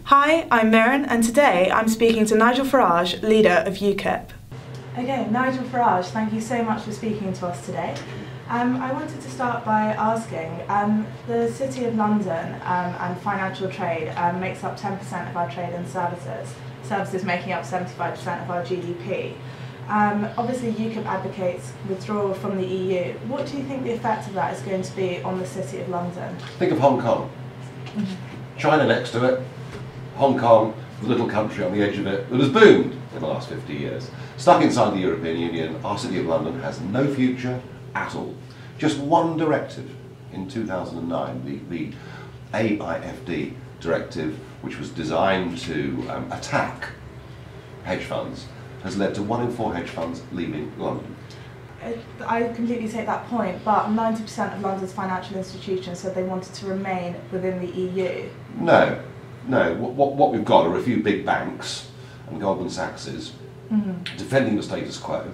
Hi, I'm Mirren, and today I'm speaking to Nigel Farage, leader of Ukip. Okay, Nigel Farage, thank you so much for speaking to us today. I wanted to start by asking, the City of London and financial trade makes up 10% of our trade and services making up 75% of our GDP. Obviously Ukip advocates withdrawal from the EU. What do you think the effect of that is going to be on the City of London? Think of Hong Kong. China next to it, Hong Kong, the little country on the edge of it that has boomed in the last 50 years. Stuck inside the European Union, our City of London has no future at all. Just one directive in 2009, the AIFD directive, which was designed to attack hedge funds, has led to 1 in 4 hedge funds leaving London. I completely take that point, but 90% of London's financial institutions said they wanted to remain within the EU. No. What we've got are a few big banks and Goldman Sachs's defending the status quo,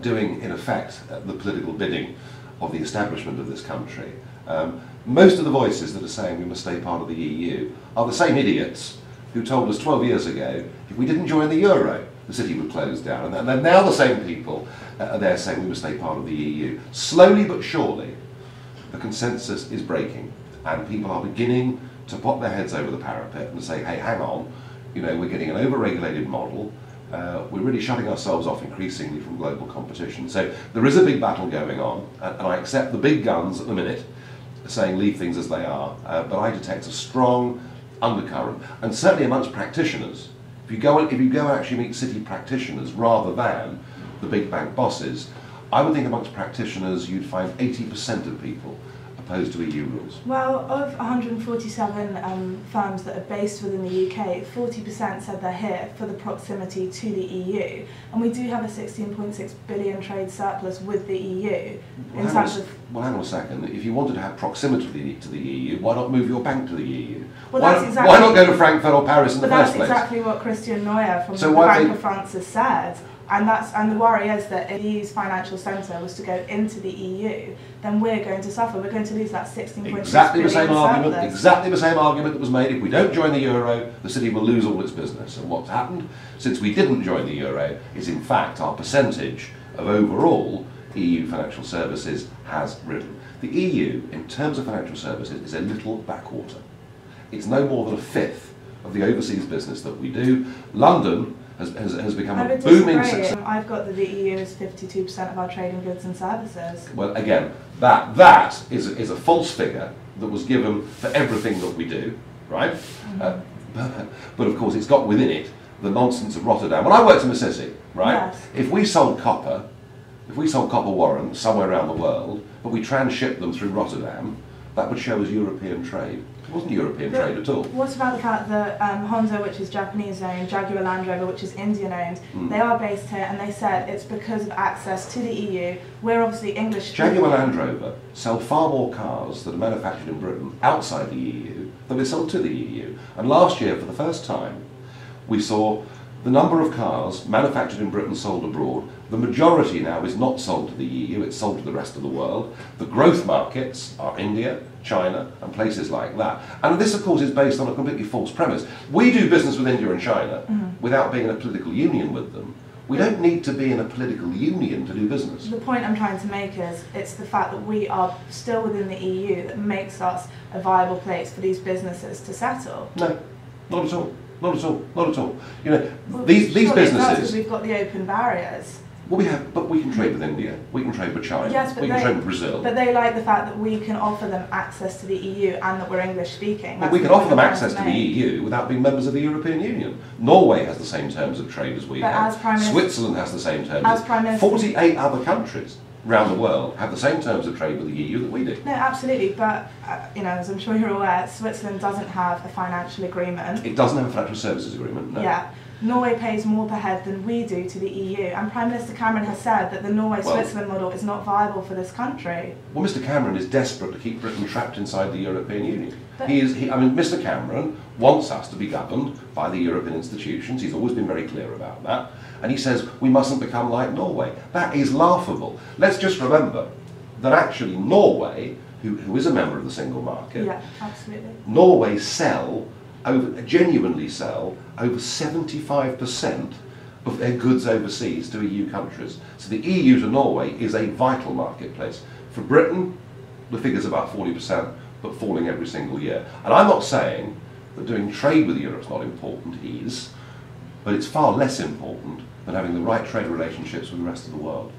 doing in effect the political bidding of the establishment of this country. Most of the voices that are saying we must stay part of the EU are the same idiots who told us 12 years ago if we didn't join the euro, the city would close down. And they're now the same people are there saying we must stay part of the EU. Slowly but surely, the consensus is breaking, and people are beginning to pop their heads over the parapet and say, hey, hang on, we're getting an over-regulated model, we're really shutting ourselves off increasingly from global competition. So there is a big battle going on, and I accept the big guns at the minute saying leave things as they are, but I detect a strong undercurrent, and certainly amongst practitioners. If you go and actually meet city practitioners rather than the big bank bosses, I would think amongst practitioners you'd find 80% of people opposed to EU rules. Well, of 147 firms that are based within the UK, 40% said they're here for the proximity to the EU, and we do have a 16.6 billion trade surplus with the EU. Well, hang on a second. If you wanted to have proximity to the EU, why not move your bank to the EU? Well, why not go to Frankfurt or Paris in the first place? But that's exactly what Christian Neuer from the Bank of France has said. And the worry is that if the EU's financial centre was to go into the EU, then we're going to suffer. We're going to lose that 16.6 billion Exactly the same argument that was made. If we don't join the euro, the city will lose all its business. And what's happened since we didn't join the euro is, in fact, our percentage of overall EU financial services has risen. The EU, in terms of financial services, is a little backwater. It's no more than a fifth of the overseas business that we do. London has become a booming success. I've got that the EU is 52% of our trade in goods and services. Well, again, that is a false figure that was given for everything that we do, right? But of course, it's got within it the nonsense of Rotterdam. When I worked in the city, right? Yes. If we sold copper warrants somewhere around the world, but we transshipped them through Rotterdam, that would show as European trade. It wasn't European trade at all. What about the fact that Honda, which is Japanese owned, Jaguar Land Rover, which is Indian owned, they are based here, and they said it's because of access to the EU. We're obviously English. Jaguar Land Rover sell far more cars that are manufactured in Britain outside the EU than they sold to the EU. And last year, for the first time, we saw the number of cars manufactured in Britain sold abroad. The majority now is not sold to the EU, it's sold to the rest of the world. The growth markets are India, China, and places like that. And this, of course, is based on a completely false premise. We do business with India and China without being in a political union with them. We don't need to be in a political union to do business. The point I'm trying to make is it's the fact that we are still within the EU that makes us a viable place for these businesses to settle. No, not at all. Not at all. Not at all. Well, these businesses. Because we've got the open barriers. Well, but we can trade with India. We can trade with China. Yes, but we can trade with Brazil. But they like the fact that we can offer them access to the EU and that we're English speaking. Well, we can offer them access to the EU without being members of the European Union. Norway has the same terms of trade as we have. Switzerland has the same terms. As Prime Minister, 48 other countries around the world have the same terms of trade with the EU that we do. No, absolutely, but as I'm sure you're aware, Switzerland doesn't have a financial agreement. It doesn't have a financial services agreement, no. Yeah. Norway pays more per head than we do to the EU, and Prime Minister Cameron has said that the Norway-Switzerland model is not viable for this country. Well, Mr Cameron is desperate to keep Britain trapped inside the European Union. Mr Cameron wants us to be governed by the European institutions. He's always been very clear about that. And he says we mustn't become like Norway. That is laughable. Let's just remember that actually Norway, who is a member of the single market, yeah, absolutely. Norway sell genuinely sell over 75% of their goods overseas to EU countries. So the EU to Norway is a vital marketplace. For Britain, the figure's about 40%, but falling every single year. And I'm not saying that doing trade with Europe's not important, but it's far less important than having the right trade relationships with the rest of the world.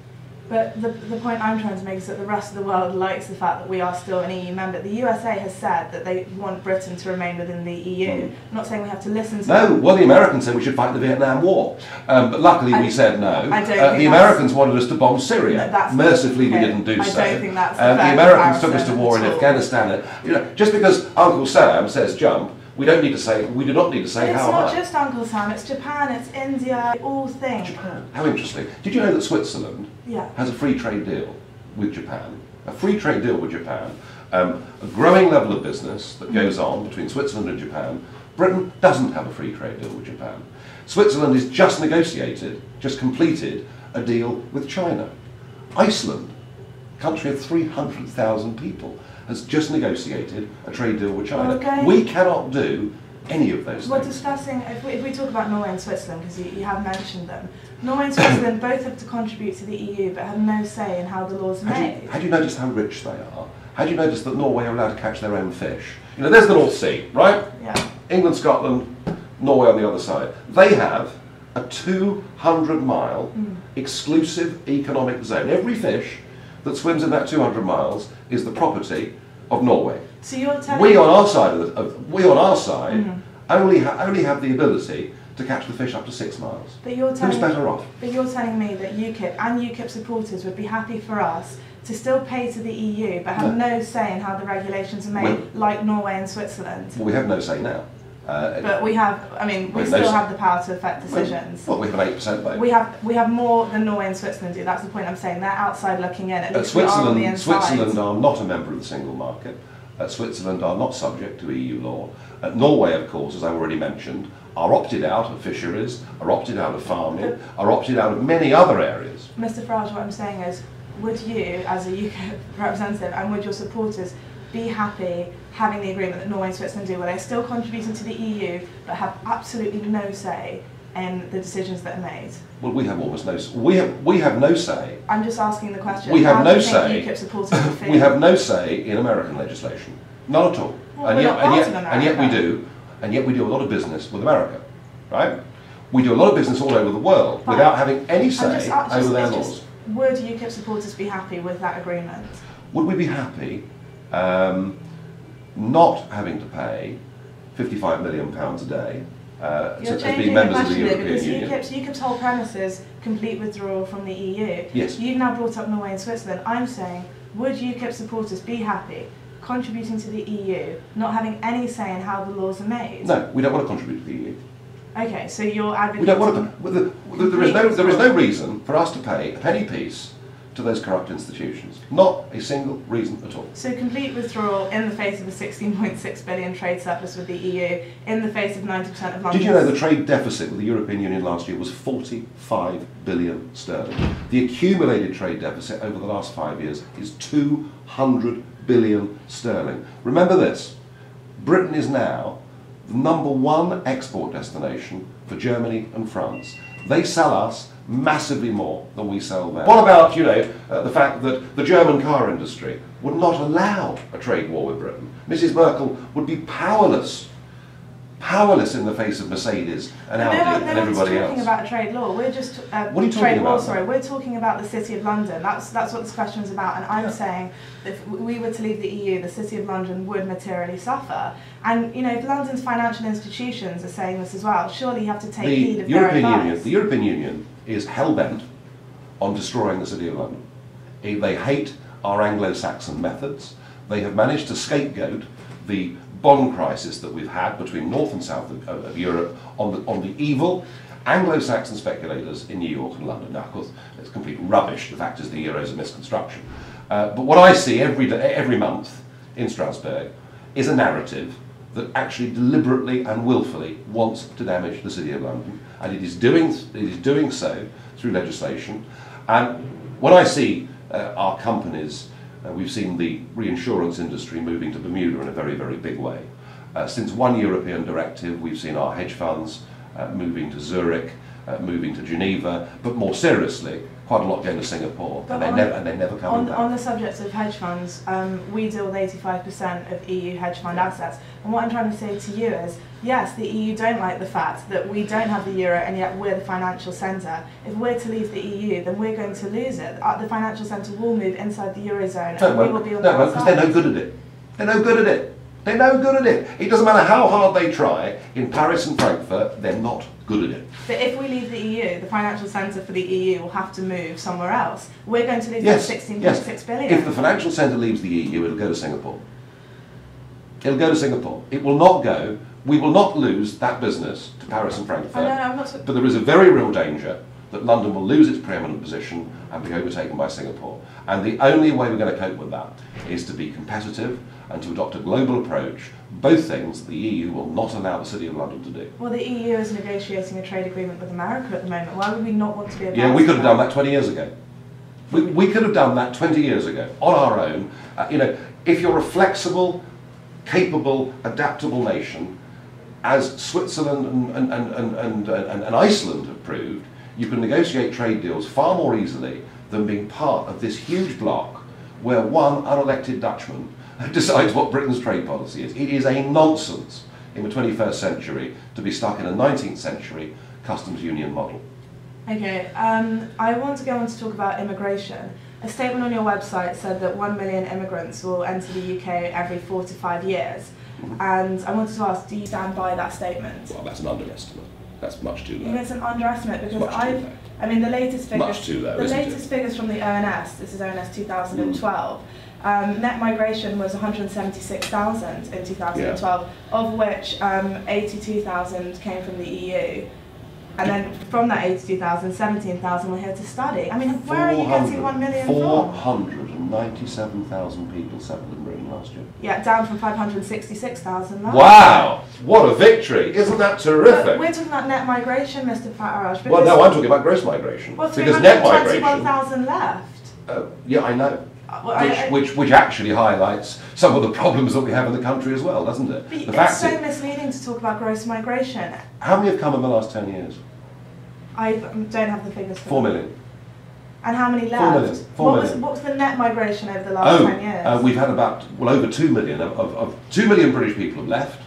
But the point I'm trying to make is that the rest of the world likes the fact that we are still an EU member. The USA has said that they want Britain to remain within the EU. I'm not saying we have to listen to them. No, well, the Americans said we should fight the Vietnam War. But luckily we said no. The Americans wanted us to bomb Syria. Mercifully we didn't do so. I don't think that's the Americans took us to war in Afghanistan. You know, just because Uncle Sam says jump, we do not need to say how high. It's not just Uncle Sam, it's Japan, it's India, all things. Japan, how interesting. Did you know that Switzerland has a free trade deal with Japan? A free trade deal with Japan. A growing level of business that goes on between Switzerland and Japan. Britain doesn't have a free trade deal with Japan. Switzerland has just completed a deal with China. Iceland, a country of 300,000 people, has just negotiated a trade deal with China. Okay. We cannot do any of those things. We're discussing, if we talk about Norway and Switzerland, because you have mentioned them, Norway and Switzerland both have to contribute to the EU but have no say in how the laws are made. Had you noticed how rich they are? Had you noticed that Norway are allowed to catch their own fish? You know, there's the North Sea, right? Yeah. England, Scotland, Norway on the other side. They have a 200-mile exclusive economic zone. Every fish that swims in that 200 miles is the property of Norway. So you're telling we on our side only have the ability to catch the fish up to 6 miles. But you're telling Who's better off? But you're telling me that UKIP and UKIP supporters would be happy for us to still pay to the EU but have no say in how the regulations are made, like Norway and Switzerland. Well, we have no say now. But we have, I mean, we still have the power to affect decisions. Well, we have an 8% vote. We have more than Norway and Switzerland do. That's the point I'm saying. They're outside looking in. At least we are on the inside. Switzerland are not a member of the single market. Switzerland are not subject to EU law. Norway, of course, as I already mentioned, are opted out of fisheries, are opted out of farming, are opted out of many other areas. Mr Farage, what I'm saying is, would you, as a UKIP representative, and would your supporters be happy having the agreement that Norway and Switzerland do, where they're still contributing to the EU but have absolutely no say in the decisions that are made? Well, we have almost no. We have no say. I'm just asking the question. We have no say. UKIP supporters would feel? We have no say in American legislation. None at all. Well, and yet we do. And yet we do a lot of business with America, right? We do a lot of business all over the world without having any say over their laws. Would UKIP supporters be happy with that agreement? Would we be happy not having to pay £55 million a day as being members of the European Union? UKIP's whole premise is complete withdrawal from the EU. Yes. You've now brought up Norway and Switzerland. I'm saying, would UKIP supporters be happy contributing to the EU, not having any say in how the laws are made? No, we don't want to contribute to the EU. Okay, so you're advocating... We don't want to... There is no reason for us to pay a penny piece to those corrupt institutions. Not a single reason at all. So complete withdrawal in the face of a 16.6 billion trade surplus with the EU, in the face of 90% of London's... Did you know the trade deficit with the European Union last year was 45 billion sterling? The accumulated trade deficit over the last 5 years is 200 billion sterling. Remember this, Britain is now the #1 export destination for Germany and France. They sell us massively more than we sell them. What about, the fact that the German car industry would not allow a trade war with Britain? Mrs Merkel would be powerless in the face of Mercedes and Audi and everybody else. We're talking about a trade law. We're just what are you talking about? Sorry, we're talking about the City of London. That's what this question is about. And I'm saying that if we were to leave the EU, the City of London would materially suffer. And if London's financial institutions are saying this as well, surely you have to take heed of their advice. The European Union is hell-bent on destroying the City of London. They hate our Anglo-Saxon methods. They have managed to scapegoat the bond crisis that we've had between North and South of Europe on the evil Anglo-Saxon speculators in New York and London. Now, of course, it's complete rubbish. The fact is the euro is a misconstruction. But what I see every month in Strasbourg is a narrative that actually deliberately and willfully wants to damage the City of London, and it is doing so through legislation. And when I see our companies, we've seen the reinsurance industry moving to Bermuda in a very, very big way. Since one European directive, we've seen our hedge funds moving to Zurich, moving to Geneva, but more seriously, quite a lot going to Singapore, and they're never coming back. On the subject of hedge funds, we deal with 85% of EU hedge fund assets, and what I'm trying to say to you is, yes, the EU don't like the fact that we don't have the euro and yet we're the financial centre. If we're to leave the EU, then we're going to lose it. The financial centre will move inside the eurozone, and we will be on the outside. No, because they're no good at it. They're no good at it. They're no good at it. It doesn't matter how hard they try. In Paris and Frankfurt, they're not good at it. But if we leave the EU, the financial centre for the EU will have to move somewhere else. We're going to lose that 16.6 billion. If the financial centre leaves the EU, it'll go to Singapore. It'll go to Singapore. It will not go. We will not lose that business to Paris and Frankfurt. I'm not. But there is a very real danger that London will lose its preeminent position and be overtaken by Singapore. And the only way we're going to cope with that is to be competitive and to adopt a global approach, both things the EU will not allow the City of London to do. Well, the EU is negotiating a trade agreement with America at the moment. Why would we not want to be a Yeah, we could have done that 20 years ago. We could have done that 20 years ago, on our own. If you're a flexible, capable, adaptable nation, as Switzerland and Iceland have proved, you can negotiate trade deals far more easily than being part of this huge bloc where one unelected Dutchman decides what Britain's trade policy is. It is a nonsense in the 21st century to be stuck in a 19th century customs union model. Okay, I want to go on to talk about immigration. A statement on your website said that 1 million immigrants will enter the UK every 4 to 5 years. And I wanted to ask, do you stand by that statement? Well, that's an underestimate. That's much too low. You think it's an underestimate because the latest figures. Much too low, the latest figures from the ONS. This is ONS 2012. Net migration was 176,000 in 2012, of which 82,000 came from the EU. And then from that 82,000, 17,000 were here to study. I mean, where are you getting 1 million from? 497,000 people settled in Britain last year. Yeah, down from 566,000 last Wow! What a victory! Isn't that terrific? But we're talking about net migration, Mr. Farage. Well, no, I'm talking about gross migration. Well, because net migration. 21,000 left. Yeah, I know. Which actually highlights some of the problems that we have in the country as well, doesn't it? But it's so misleading to talk about gross migration. How many have come in the last 10 years? I don't have the figures for 4 million. And how many left? 4 million. 4 million. What was the net migration over the last 10 years? We've had about, over 2 million. Of 2 million British people have left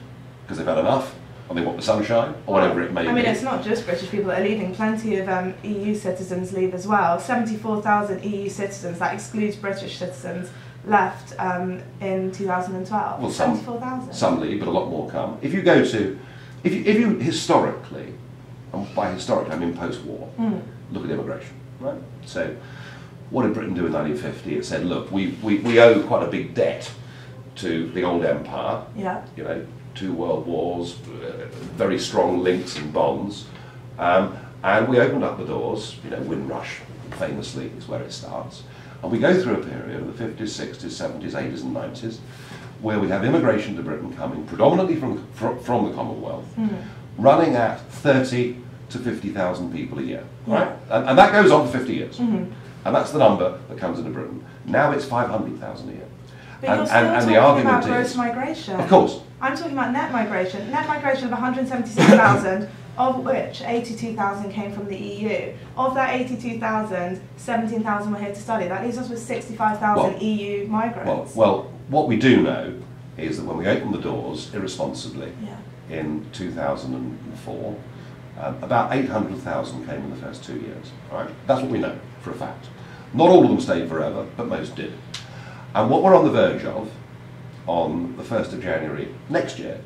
because they've had enough and they want the sunshine or whatever it may be. I mean, it's not just British people that are leaving. Plenty of EU citizens leave as well. 74,000 EU citizens, that excludes British citizens, left in 2012. Well, 74,000. Some leave, but a lot more come. If you go to, if you historically, and by historically I mean post-war, look at immigration, right? So, what did Britain do in 1950? It said, look, we owe quite a big debt to the old empire. Yeah. 2 world wars, very strong links and bonds, and we opened up the doors. Windrush famously is where it starts, and we go through a period of the 50s, 60s, 70s, 80s, and 90s, where we have immigration to Britain coming predominantly from the Commonwealth, running at 30 to 50,000 people a year, right? And that goes on for 50 years, and that's the number that comes into Britain. Now it's 500,000 a year. But you're still talking about gross migration. Of course. I'm talking about net migration. Net migration of 176,000, of which 82,000 came from the EU. Of that 82,000, 17,000 were here to study. That leaves us with 65,000 EU migrants. Well, what we do know is that when we opened the doors irresponsibly in 2004, about 800,000 came in the first 2 years. Right? That's what we know for a fact. Not all of them stayed forever, but most did. And what we're on the verge of, on the 1st of January next year,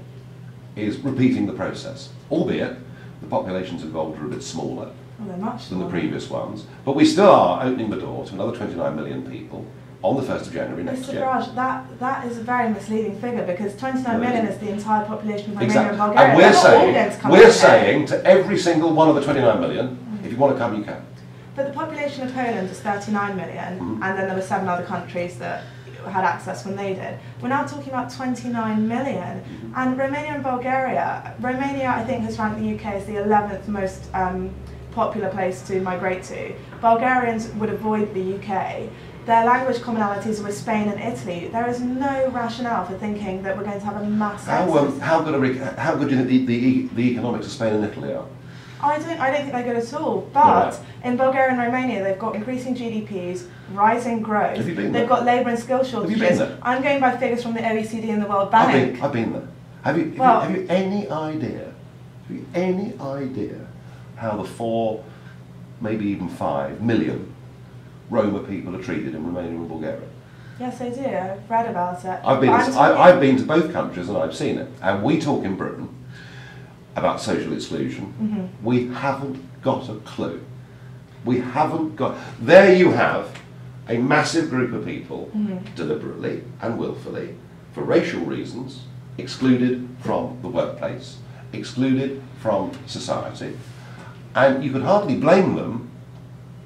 is repeating the process. Albeit, the populations involved are a bit smaller than the previous ones. But we still are opening the door to another 29 million people on the 1st of January next year. Mr. Farage, that is a very misleading figure because 29 million is the entire population of Romania Exactly. and Bulgaria. And we're saying to every single one of the 29 million, if you want to come, you can. But the population of Poland is 39 million, and then there were 7 other countries that had access when they did. We're now talking about 29 million, and Romania and Bulgaria. Romania, I think, has ranked the UK as the 11th most popular place to migrate to. Bulgarians would avoid the UK. their language commonalities with Spain and Italy. There is no rationale for thinking that we're going to have a mass exodus. How good do you think the economics of Spain and Italy are? I don't think they're good at all. But in Bulgaria and Romania, they've got increasing GDPs, rising growth. Have you been there? They've got labour and skill shortages. Have you been there? I'm going by figures from the OECD and the World Bank. I've been there. Have you any idea? Have you any idea how the 4, maybe even 5 million Roma people are treated in Romania and Bulgaria? Yes, I do. I've read about it. I've been to both countries and I've seen it. And we talk in Britain about social exclusion. We haven't got a clue. We haven't got... There you have a massive group of people, deliberately and willfully, for racial reasons, excluded from the workplace, excluded from society, and you could hardly blame them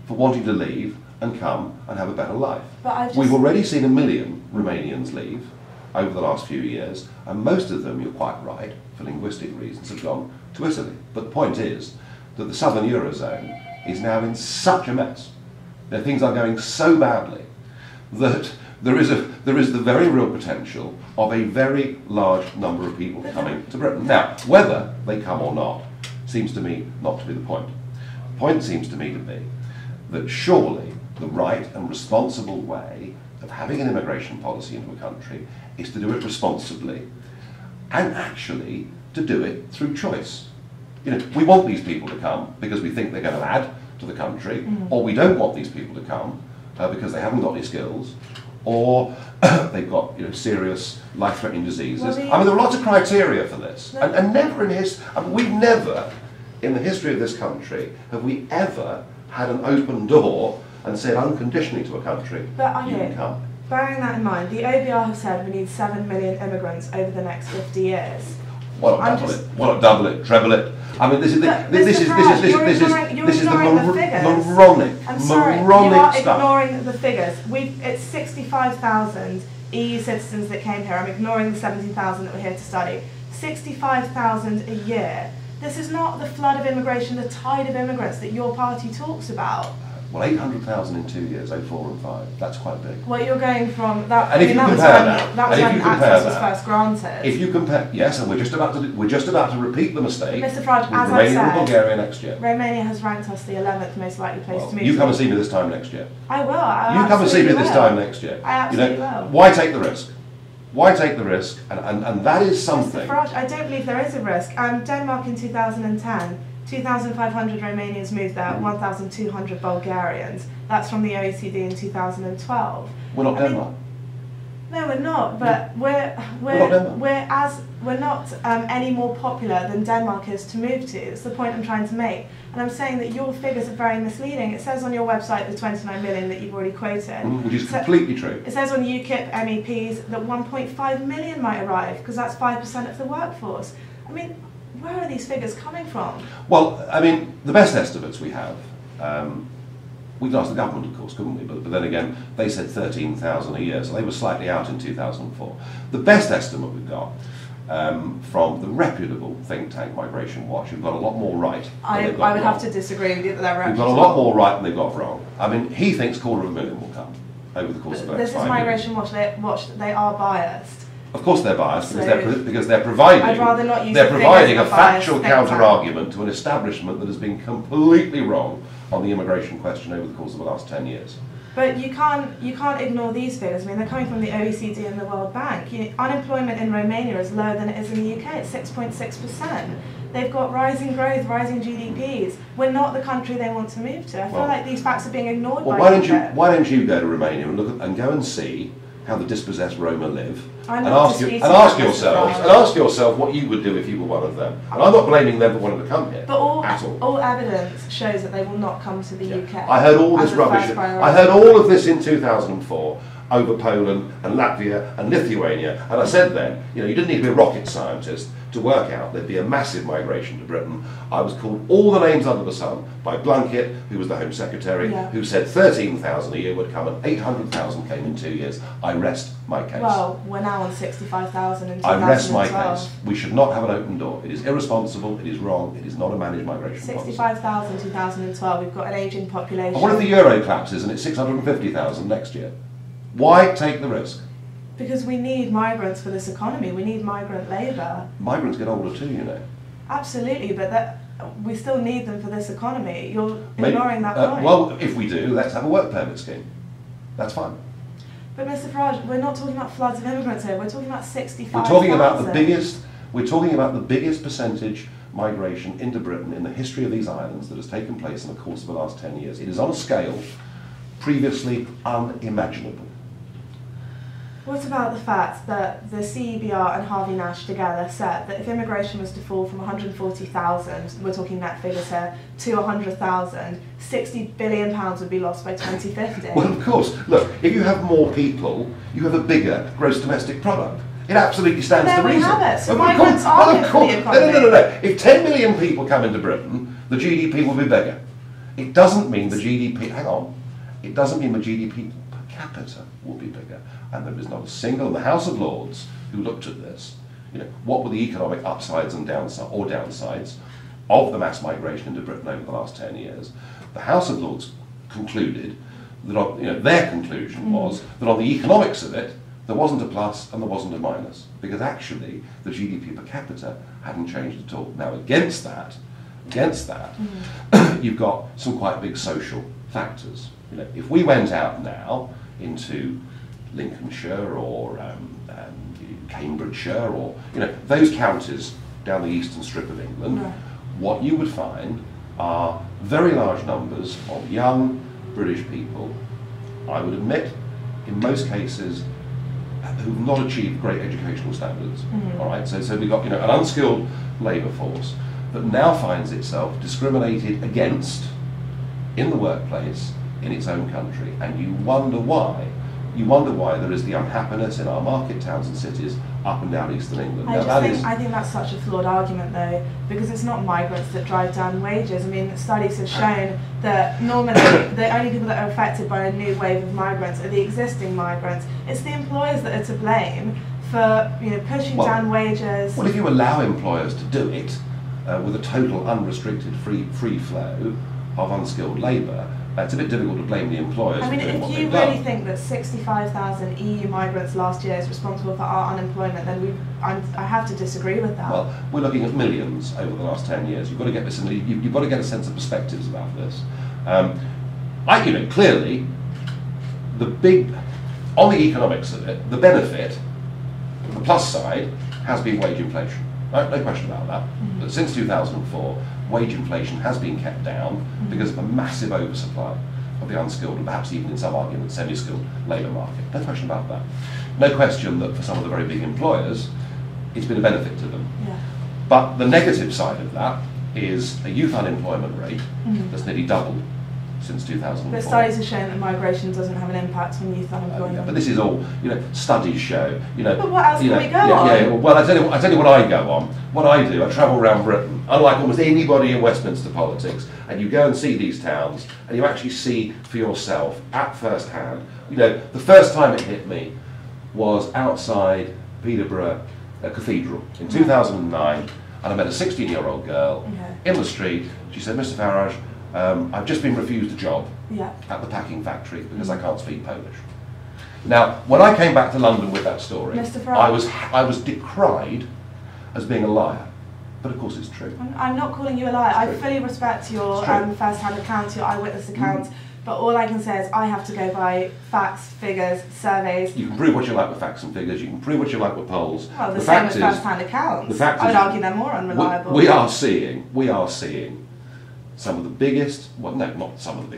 for wanting to leave and come and have a better life. We've already seen 1 million Romanians leave over the last few years, and most of them, you're quite right, for linguistic reasons, have gone to Italy. But the point is that the southern Eurozone is now in such a mess. Things are going so badly that there is the very real potential of a very large number of people coming to Britain. Now, whether they come or not seems to me not to be the point. The point seems to me to be that surely the right and responsible way of having an immigration policy into a country is to do it responsibly and actually to do it through choice. You know, we want these people to come because we think they're going to add to the country, or we don't want these people to come because they haven't got any skills, or they've got serious life-threatening diseases. I mean, there are lots of criteria for this, and never in history, we've never, in the history of this country, have we ever had an open door and said unconditionally to a country, you can come. Bearing that in mind, the OBR have said we need 7 million immigrants over the next 50 years. Why not double it, treble it? I mean, this is the moronic, I'm sorry, moronic you are stuff. Ignoring the figures. It's 65,000 EU citizens that came here. I'm ignoring the 17,000 that were here to study. 65,000 a year. This is not the flood of immigration, the tide of immigrants that your party talks about. Well, 800,000 in 2 years, 04 and 5. That's quite big. Well, you're going from that. And if you compare that, that was when access was first granted. If you compare, yes, and we're just about to repeat the mistake. Mr. Farage, as Romania and Bulgaria next year. Romania has ranked us the 11th most likely place to move. You come and see me this time next year. I will. You come and see me this time next year. I absolutely will. Why take the risk? Why take the risk? And that is something. Mr. Farage, I don't believe there is a risk. Denmark in 2010. 2,500 Romanians moved there, 1,200 Bulgarians. That's from the OECD in 2012. We're not Denmark. No, we're not. But we're not any more popular than Denmark is to move to. That's the point I'm trying to make. And I'm saying that your figures are very misleading. It says on your website the 29 million that you've already quoted. Which is completely true. It says on Ukip MEPs that 1.5 million might arrive because that's 5% of the workforce. I mean, where are these figures coming from? Well, I mean, the best estimates we have, we could ask the government, of course, couldn't we? But then again, they said 13,000 a year, so they were slightly out in 2004. The best estimate we've got from the reputable think tank Migration Watch, who've got a lot more right. I would have to disagree with you that they're reputable. We've got a lot more right than they've got wrong. I mean, he thinks 250,000 will come over the course of the next 5 years. This is Migration Watch. They are biased. Of course they're biased because they're providing. I'd rather not use a factual counter-argument to an establishment that has been completely wrong on the immigration question over the course of the last 10 years. But you can't ignore these figures. I mean, they're coming from the OECD and the World Bank. Unemployment in Romania is lower than it is in the UK. It's 6.6%. They've got rising growth, rising GDPs. We're not the country they want to move to. I feel like these facts are being ignored by UKIP. Why don't you go to Romania and go and see how the dispossessed Roma live, and ask yourself what you would do if you were one of them. And I'm not blaming them for wanting to come here but at all. All evidence shows that they will not come to the UK. I heard all this rubbish. I heard all of this in 2004. over Poland and Latvia and Lithuania. And I said then, you didn't need to be a rocket scientist to work out there'd be a massive migration to Britain. I was called all the names under the sun by Blackett, who was the Home Secretary, who said 13,000 a year would come and 800,000 came in 2 years. I rest my case. Well, we're now on 65,000 in 2012. I rest my case. We should not have an open door. It is irresponsible, it is wrong, it is not a managed migration policy. 65,000 in 2012, we've got an ageing population. And what if the euro collapses and it's 650,000 next year? Why take the risk? Because we need migrants for this economy. We need migrant labour. Migrants get older too, Absolutely, but we still need them for this economy. You're ignoring that point. Well, if we do, let's have a work permit scheme. That's fine. But Mr. Farage, we're not talking about floods of immigrants here. We're talking about 65,000. We're talking about the biggest. We're talking about the biggest percentage migration into Britain in the history of these islands that has taken place in the course of the last 10 years. It is on a scale previously unimaginable. What about the fact that the CEBR and Harvey Nash together said that if immigration was to fall from 140,000, we're talking net figures here, to 100,000, £60 billion would be lost by 2050? Well, of course. Look, if you have more people, you have a bigger gross domestic product. It absolutely stands to reason. There we have it. So migrants are good for the economy. No. If 10 million people come into Britain, the GDP will be bigger. It doesn't mean the GDP, hang on, it doesn't mean the GDP per capita will be bigger. And there is not a single in the House of Lords who looked at this. What were the economic upsides and downsides of the mass migration into Britain over the last 10 years? The House of Lords concluded that their conclusion was that on the economics of it, there wasn't a plus and there wasn't a minus, because actually the GDP per capita hadn't changed at all. Now against that, you've got some quite big social factors. If we went out now into Lincolnshire or Cambridgeshire or those counties down the eastern strip of England, what you would find are very large numbers of young British people, I would admit, in most cases, who've not achieved great educational standards. All right, so we've got an unskilled labour force that now finds itself discriminated against in the workplace in its own country, and you wonder why. You wonder why there is the unhappiness in our market towns and cities up and down eastern England. I think that's such a flawed argument though, because it's not migrants that drive down wages. I mean, studies have shown that normally the only people that are affected by a new wave of migrants are the existing migrants. It's the employers that are to blame for pushing down wages. Well, if you allow employers to do it with a total unrestricted free flow of unskilled labour, it's a bit difficult to blame the employers. I mean, if you really think that 65,000 EU migrants last year is responsible for our unemployment, then I have to disagree with that. Well, we're looking at millions over the last 10 years. You've got to get this. You've got to get a sense of perspectives about this. Clearly, on the economics of it, the benefit, the plus side, has been wage inflation. No question about that. But since 2004. Wage inflation has been kept down because of a massive oversupply of the unskilled and perhaps even in some arguments semi-skilled labour market. No question about that. No question that for some of the very big employers it's been a benefit to them. Yeah. But the negative side of that is a youth unemployment rate that's nearly doubled since 2004. But studies have shown that migration doesn't have an impact on youth unemployment. But this is all, studies show. But what else can we go on? Well, I tell you what I go on. What I do, I travel around Britain, unlike almost anybody in Westminster politics, and you go and see these towns, and you actually see for yourself at first hand. The first time it hit me was outside Peterborough Cathedral in 2009, and I met a 16-year-old girl in the street. She said, "Mr. Farage, I've just been refused a job at the packing factory because I can't speak Polish." Now, when I came back to London with that story, I was decried as being a liar. But of course it's true. I'm not calling you a liar. I fully respect your first-hand account, your eyewitness account, but all I can say is I have to go by facts, figures, surveys. You can prove what you like with facts and figures, you can prove what you like with polls. Well, the same with first-hand accounts. I would argue they're more unreliable. We are seeing some of the biggest, well, no, not some of the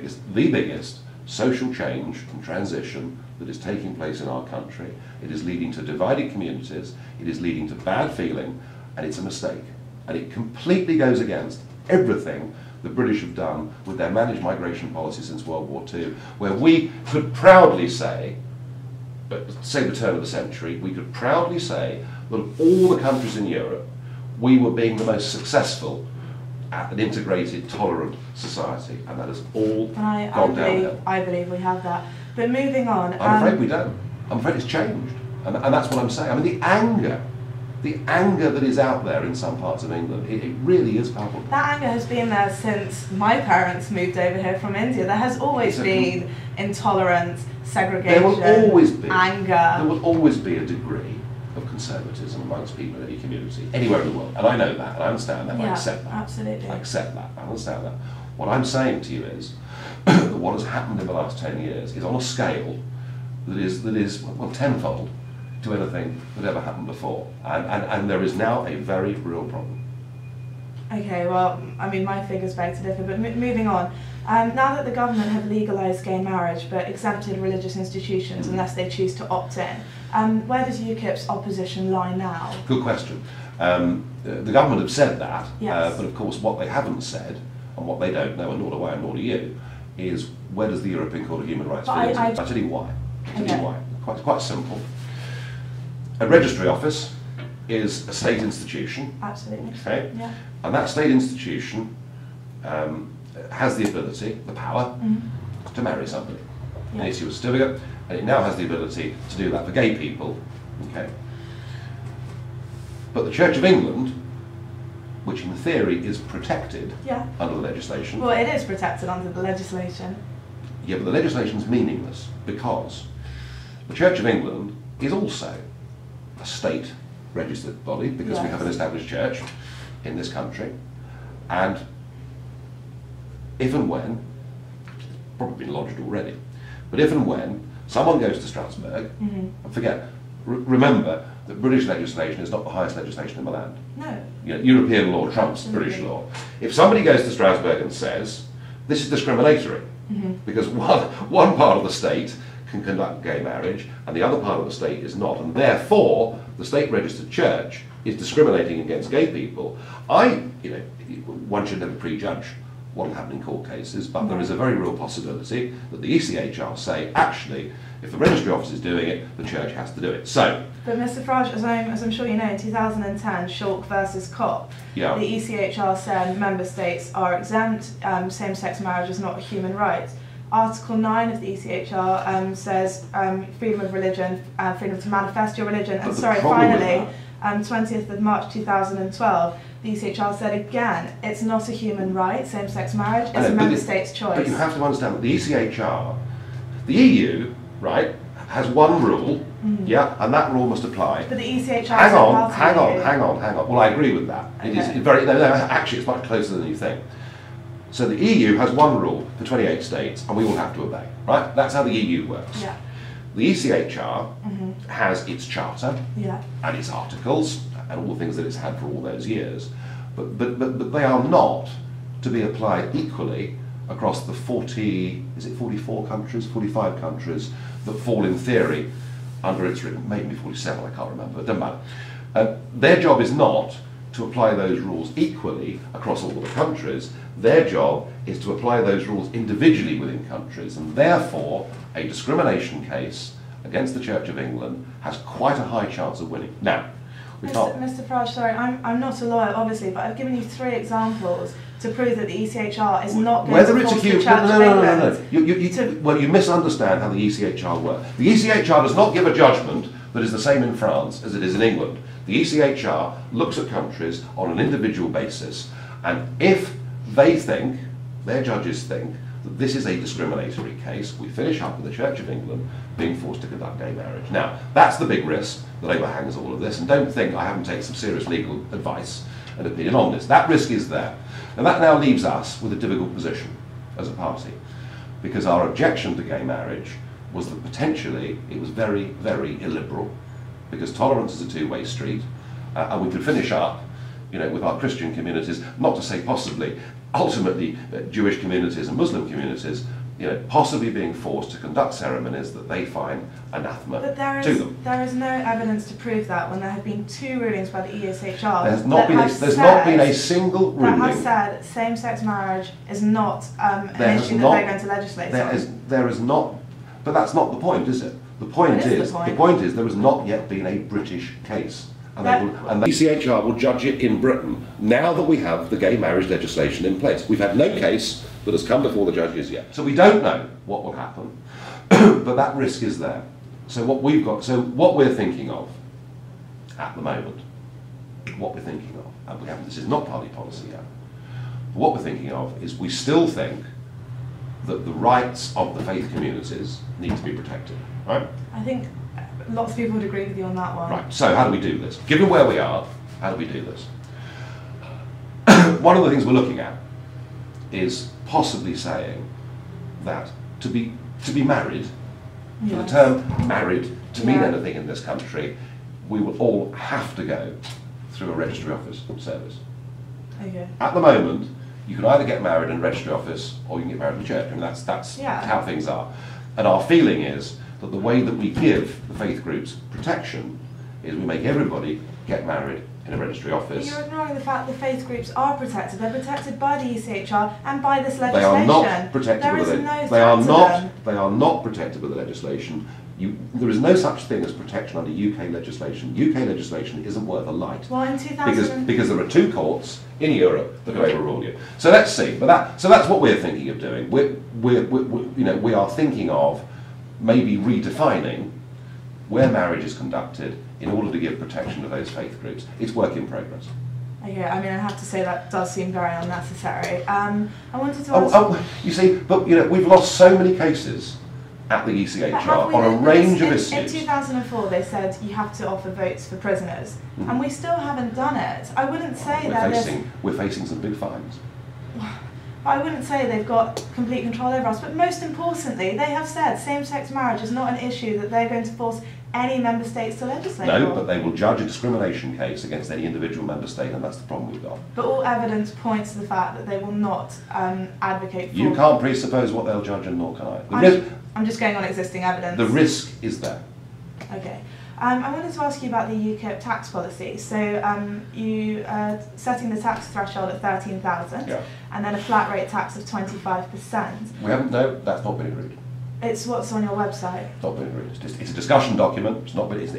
biggest social change and transition that is taking place in our country. It is leading to divided communities, it is leading to bad feeling, and it's a mistake. And it completely goes against everything the British have done with their managed migration policy since World War II, where we could proudly say say the turn of the century, we could proudly say that of all the countries in Europe, we were being the most successful at an integrated, tolerant society, and that has all gone downhill. I believe we have that. But moving on... I'm afraid we don't. I'm afraid it's changed. And that's what I'm saying. I mean, the anger that is out there in some parts of England, it really is palpable. That anger has been there since my parents moved over here from India. There has always been intolerance, segregation, anger. There will always be a degree of conservatism amongst people in any community, anywhere in the world. And I know that, and I understand that, and I accept that. Absolutely. I accept that, I understand that. What I'm saying to you is that what has happened in the last 10 years is on a scale that is well, tenfold to anything that ever happened before. And there is now a very real problem. Okay, well, I mean, my figures beg to differ, but moving on. Now that the government have legalised gay marriage but exempted religious institutions unless they choose to opt in, where does UKIP's opposition lie now? Good question. The government have said that, yes. But of course what they haven't said, and what they don't know, and nor do I and nor do you, is where does the European Court of Human Rights fit into it? I'll tell you why. I'll tell you why. Quite simple. A registry office is a state institution. Absolutely. Okay? Yeah. And that state institution has the ability, the power, to marry somebody. Yeah. It issue a certificate, and it now has the ability to do that for gay people. Okay? But the Church of England, which in theory is protected under the legislation... Well, it is protected under the legislation. Yeah, but the legislation is meaningless because the Church of England is also a state registered body because we have an established church in this country, and if and when, it's probably been lodged already, but if and when someone goes to Strasbourg, and remember that British legislation is not the highest legislation in the land. No. You know, European law trumps British law. If somebody goes to Strasbourg and says, this is discriminatory, because one part of the state can conduct gay marriage and the other part of the state is not, and therefore the state registered church is discriminating against gay people, one should never prejudge what will happen in court cases, but there is a very real possibility that the ECHR say, actually, if the registry office is doing it, the church has to do it. So, but Mr. Farage, as I'm sure you know, in 2010, Shulk versus Kopp, the ECHR said member states are exempt, same-sex marriage is not a human right. Article 9 of the ECHR says freedom of religion, freedom to manifest your religion, and finally, 20th of March 2012, the ECHR said again, it's not a human right, same-sex marriage, it's a member state's choice. But you have to understand that the ECHR, the EU, right, has one rule, and that rule must apply. But the ECHR hang on. Well, I agree with that. Okay. It is very, actually it's much closer than you think. So the EU has one rule for 28 states, and we all have to obey, right? That's how the EU works. Yeah. The ECHR has its charter and its articles and all the things that it's had for all those years, but they are not to be applied equally across the 44 countries, 45 countries that fall in theory under its written, maybe 47, I can't remember, it doesn't matter. Their job is not to apply those rules equally across all of the countries. Their job is to apply those rules individually within countries, and therefore a discrimination case against the Church of England has quite a high chance of winning. Now, Mr. Farage, sorry, I'm not a lawyer, obviously, but I've given you 3 examples to prove that the ECHR is not going to force the Church of England. Well, you misunderstand how the ECHR works. The ECHR does not give a judgment that is the same in France as it is in England. The ECHR looks at countries on an individual basis, and if they think, their judges think, that this is a discriminatory case, we finish up with the Church of England being forced to conduct gay marriage. Now, that's the big risk that overhangs all of this, and don't think I haven't taken some serious legal advice and opinion on this. That risk is there. And that now leaves us with a difficult position as a party, because our objection to gay marriage was that potentially it was very, very illiberal, because tolerance is a two-way street, and we could finish up, with our Christian communities, not to say possibly, ultimately Jewish communities and Muslim communities, possibly being forced to conduct ceremonies that they find anathema to them. There is no evidence to prove that when there have been 2 rulings by the ECHR. There's not been a single ruling that has said same-sex marriage is not an issue that they're going to legislate. There is not, but that's not the point, is it? The point is there has not yet been a British case. And the ECHR will judge it in Britain now that we have the gay marriage legislation in place. We've had no case that has come before the judges yet. So we don't know what will happen, but that risk is there. So what we're thinking of at the moment, and this is not party policy yet, what we're thinking of is we still think that the rights of the faith communities need to be protected, right? I think lots of people would agree with you on that one. Right, so how do we do this? Given where we are, how do we do this? One of the things we're looking at is possibly saying that to be married, for the term married to mean anything in this country, we will all have to go through a registry office service. Okay. At the moment, you can either get married in a registry office or you can get married in church. I mean, that's how things are. And our feeling is that the way that we give the faith groups protection is we make everybody get married in a registry office. But you're ignoring the fact that faith groups are protected. They're protected by the ECHR and by this legislation. They are not protected there by is the no They are not protected by the legislation. There is no such thing as protection under UK legislation. UK legislation isn't worth a light. Well, in 2000... because there are two courts in Europe that can overrule you. So let's see. So that's what we're thinking of doing. We are thinking of maybe redefining where marriage is conducted in order to give protection to those faith groups. It's work in progress. Okay, I mean, I have to say that does seem very unnecessary. I wanted to ask... you see, but we've lost so many cases at the ECHR on a range of issues. In 2004 they said you have to offer votes for prisoners, and we still haven't done it. I wouldn't say we're facing some big fines. I wouldn't say they've got complete control over us, but most importantly, they have said same-sex marriage is not an issue that they're going to force any member states to legislate for. No, but they will judge a discrimination case against any individual member state, and that's the problem we've got. But all evidence points to the fact that they will not advocate for... You can't presuppose what they'll judge, and nor can I. I'm just going on existing evidence. The risk is there. Okay. I wanted to ask you about the Ukip tax policy. So you setting the tax threshold at 13,000, and then a flat rate tax of 25%. We haven't. No, that's not been agreed. It's what's on your website. It's not been agreed. It's a discussion document. It's not. It's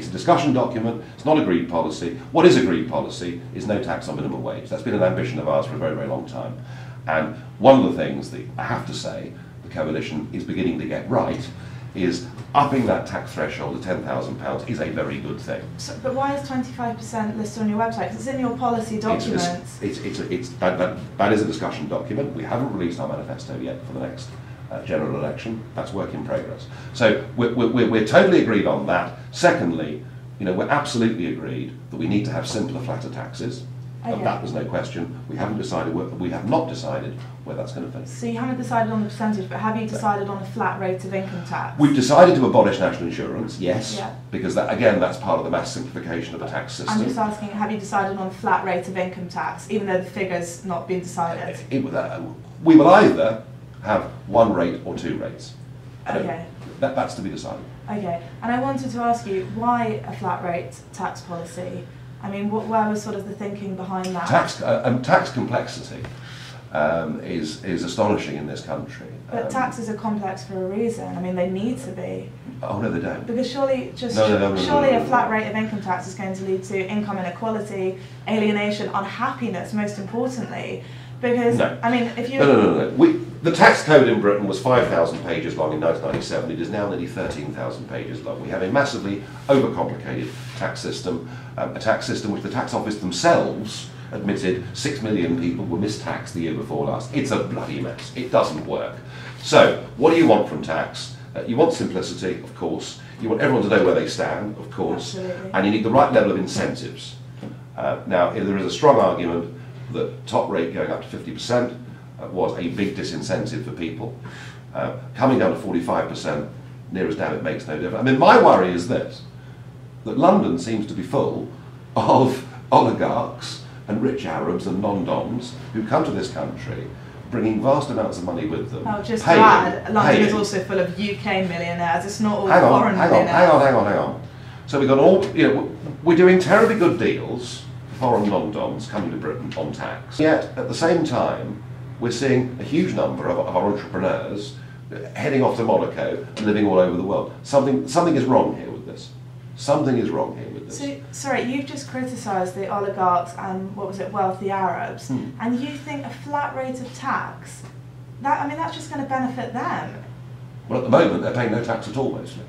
a discussion document. It's not agreed policy. What is agreed policy is no tax on minimum wage. That's been an ambition of ours for a very, very long time. And one of the things that I have to say the coalition is beginning to get right is upping that tax threshold to £10,000 is a very good thing. So, but why is 25% listed on your website? Because it's in your policy documents. That is a discussion document. We haven't released our manifesto yet for the next general election. That's work in progress. So we're totally agreed on that. Secondly, we're absolutely agreed that we need to have simpler, flatter taxes. Okay. That was no question. We have not decided where that's going to fit. So you haven't decided on the percentage, but have you decided on a flat rate of income tax? We've decided to abolish national insurance, yes, because that's part of the mass simplification of the tax system. I'm just asking, have you decided on a flat rate of income tax, even though the figure's not been decided? We will either have one rate or two rates. Okay. That's to be decided. Okay, and I wanted to ask you, why a flat rate tax policy? I mean, where was sort of the thinking behind that? Tax complexity is astonishing in this country. But taxes are complex for a reason. I mean, they need to be. Oh no, they don't. Because surely a flat rate of income tax is going to lead to income inequality, alienation, unhappiness, most importantly. Because I mean, if you the tax code in Britain was 5,000 pages long in 1997. It is now nearly 13,000 pages long. We have a massively overcomplicated tax system, a tax system which the tax office themselves admitted 6 million people were mistaxed the year before last. It's a bloody mess. It doesn't work. So, what do you want from tax? You want simplicity, of course. You want everyone to know where they stand, of course. Absolutely. And you need the right level of incentives. Now, there is a strong argument that top rate going up to 50% was a big disincentive for people. Coming down to 45%, near as damn it makes no difference. I mean, my worry is this, that London seems to be full of oligarchs and rich Arabs and non-doms who come to this country bringing vast amounts of money with them. Oh, just glad London is also full of UK millionaires. It's not all foreign millionaires. Hang on. So we've got all, we're doing terribly good deals for foreign non-doms coming to Britain on tax. Yet, at the same time, we're seeing a huge number of our entrepreneurs heading off to Monaco and living all over the world. Something is wrong here with this. Something is wrong here with this. So, sorry, you've just criticised the oligarchs and, wealthy Arabs, and you think a flat rate of tax, that's just going to benefit them? Well, at the moment, they're paying no tax at all, mostly.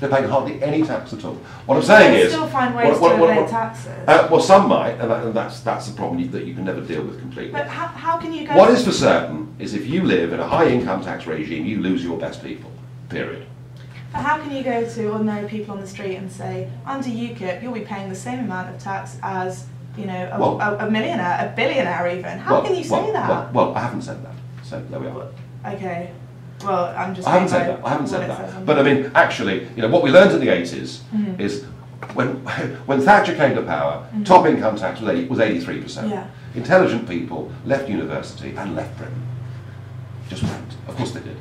They're paying hardly any tax at all. What I'm saying is... They still find ways to evade taxes. Well, some might, and that's the problem that you can never deal with completely. But how can you go... What is for certain is if you live in a high income tax regime, you lose your best people, period. But how can you go to ordinary people on the street and say, under UKIP, you'll be paying the same amount of tax as, a millionaire, a billionaire even? How can you say that? Well, I haven't said that, so there we are. Okay. Well, I'm just... I haven't said that. But I mean, actually, what we learned in the 80s is when Thatcher came to power, top income tax was 83%. Yeah. Intelligent people left university and left Britain. Just went. Of course they did.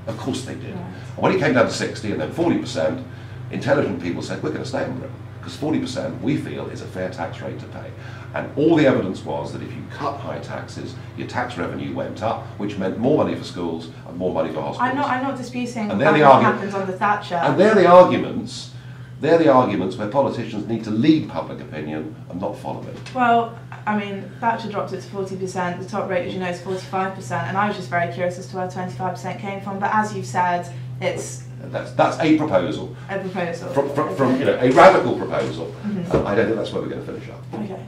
Of course they did. Right. And when it came down to 60 and then 40%, intelligent people said, we're going to stay in Britain. Because 40% we feel is a fair tax rate to pay. And all the evidence was that if you cut high taxes, your tax revenue went up, which meant more money for schools and more money for hospitals. I'm not disputing what happens under Thatcher. And they're the arguments where politicians need to lead public opinion and not follow it. Well, I mean, Thatcher dropped it to 40%, the top rate, as you know, is 45%, and I was just very curious as to where 25% came from, but as you've said, it's... That's a proposal. A proposal. From a radical proposal. I don't think that's where we're going to finish up. Okay.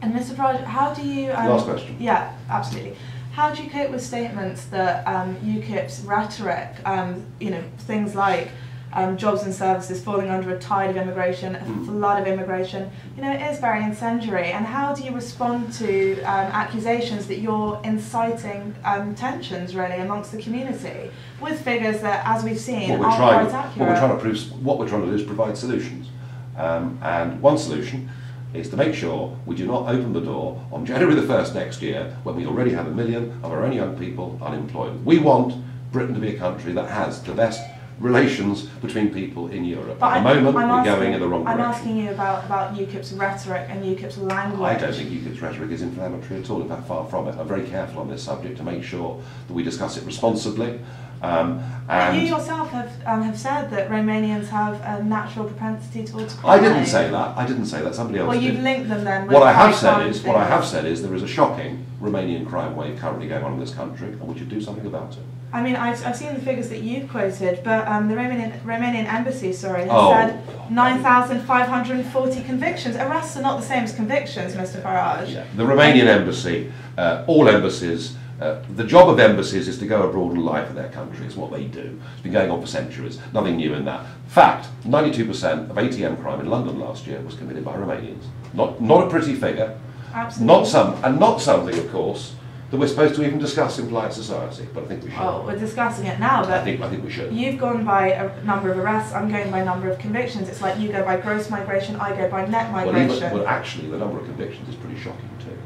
And Mr. Farage, how do you... Last question. Yeah, absolutely. How do you cope with statements that UKIP's rhetoric, things like jobs and services falling under a tide of immigration, a flood of immigration, it is very incendiary. And how do you respond to accusations that you're inciting tensions, really, amongst the community, with figures that, as we've seen, aren't quite accurate? What we're trying to do is provide solutions. And one solution is to make sure we do not open the door on January the 1st next year when we already have 1 million of our own young people unemployed. We want Britain to be a country that has the best relations between people in Europe. But at the moment, we're going in the wrong direction. I'm asking you about UKIP's rhetoric and UKIP's language. I don't think UKIP's rhetoric is inflammatory at all, in fact, far from it. I'm very careful on this subject to make sure that we discuss it responsibly. And you yourself have said that Romanians have a natural propensity towards crime. I didn't say that. Somebody else did. Well, you've linked them then. What I have said is there is a shocking Romanian crime wave currently going on in this country, and we should do something about it. I mean, I've seen the figures that you've quoted, but the Romanian embassy, has said 9,540 convictions. Arrests are not the same as convictions, Mr. Farage. Yeah. The Romanian embassy, all embassies, the job of embassies is to go abroad and lie for their country. It's what they do. It's been going on for centuries. Nothing new in that. Fact, 92% of ATM crime in London last year was committed by Romanians. Not a pretty figure. Absolutely. Not something, of course, that we're supposed to even discuss in polite society, but I think we should. Oh, we're discussing it now, but I think we should. You've gone by a number of arrests, I'm going by a number of convictions. It's like you go by gross migration, I go by net migration. Well, actually, the number of convictions is pretty shocking too.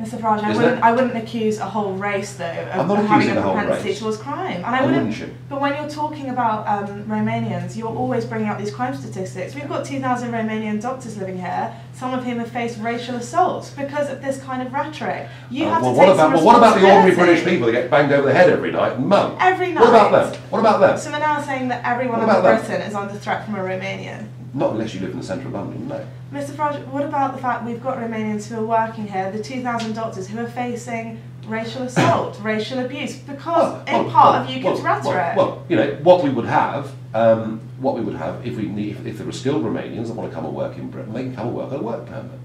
Mr. Farage, I wouldn't accuse a whole race, though, of having a propensity towards crime. And I wouldn't. But when you're talking about Romanians, you're always bringing up these crime statistics. We've got 2,000 Romanian doctors living here, some of whom have faced racial assaults because of this kind of rhetoric. You have to take some responsibility. What about the ordinary British people that get banged over the head every night and mugged? Every night. What about them? What about them? So we're now saying that everyone in Britain is under threat from a Romanian. Not unless you live in the centre of London, no. Mr. Farage, what about the fact we've got Romanians who are working here, the 2,000 doctors who are facing racial assault, racial abuse, because in part of UKIP's rhetoric? What we would have if there are skilled Romanians that want to come and work in Britain, they can come and work on a work permit.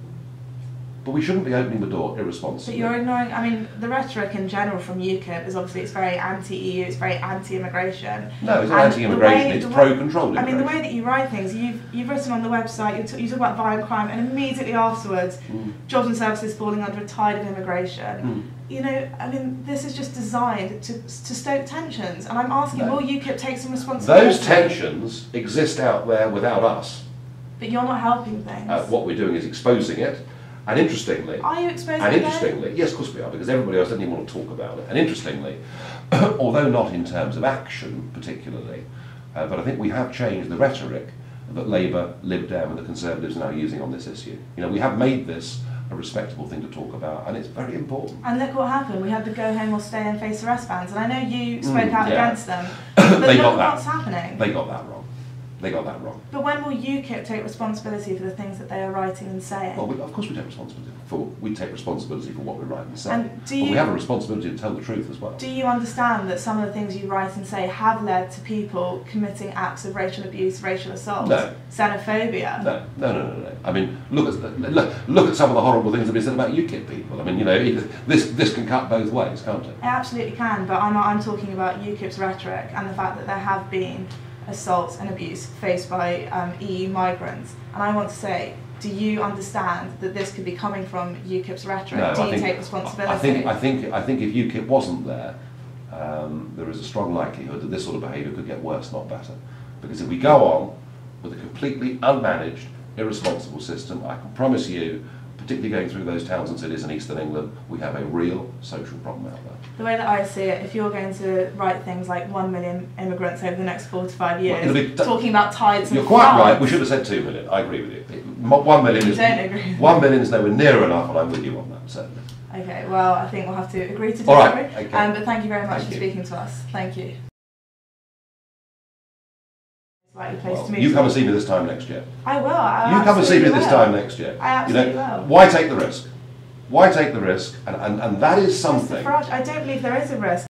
But we shouldn't be opening the door irresponsibly. But you're ignoring, the rhetoric in general from UKIP is obviously it's very anti-EU, it's very anti-immigration. No, it's not anti-immigration, it's pro-controlled immigration. The way that you write things, you've written on the website, you talk about violent crime, and immediately afterwards, jobs and services falling under a tide of immigration. This is just designed to stoke tensions, and I'm asking, will UKIP take some responsibility? Those tensions exist out there without us. But you're not helping things. What we're doing is exposing it. And interestingly, are you exposing it? Yes, of course we are, because everybody else doesn't even want to talk about it. And interestingly, although not in terms of action particularly, but I think we have changed the rhetoric that Labour, Lib Dem and the Conservatives are now using on this issue. We have made this a respectable thing to talk about, and it's very important. And look what happened. We had the go home or stay and face arrest bans, and I know you spoke out against them. But They look got what's that. happening. They got that wrong. They got that wrong. But when will UKIP take responsibility for the things that they are writing and saying? Well, of course we take responsibility for what we write and say. And But we have a responsibility to tell the truth as well. Do you understand that some of the things you write and say have led to people committing acts of racial abuse, racial assault, No. xenophobia? No. I mean, look at some of the horrible things that have been said about UKIP people. I mean, you know, this can cut both ways, can't it? It absolutely can, but I'm talking about UKIP's rhetoric and the fact that there have been assaults and abuse faced by EU migrants. And I want to say, do you understand that this could be coming from UKIP's rhetoric? No, do you take responsibility? I think if UKIP wasn't there, there is a strong likelihood that this sort of behaviour could get worse, not better. Because if we go on with a completely unmanaged, irresponsible system, I can promise you, particularly going through those towns and cities in eastern England, we have a real social problem out there. The way that I see it, if you're going to write things like 1 million immigrants over the next 4 to 5 years, talking about tides and You're quite floods, right, we should have said 2 million, I agree with you. 1 million is, don't agree. 1 million is nowhere near enough, and I'm with you on that, certainly. Okay, well, I think we'll have to agree to disagree. All right, okay. But thank you very much for Thank you. speaking to us. Thank you. You come and see me this time next year. I will. You come and see me this time next year. I absolutely will. Why take the risk? Why take the risk? And that is something. Mr. Farage, I don't believe there is a risk.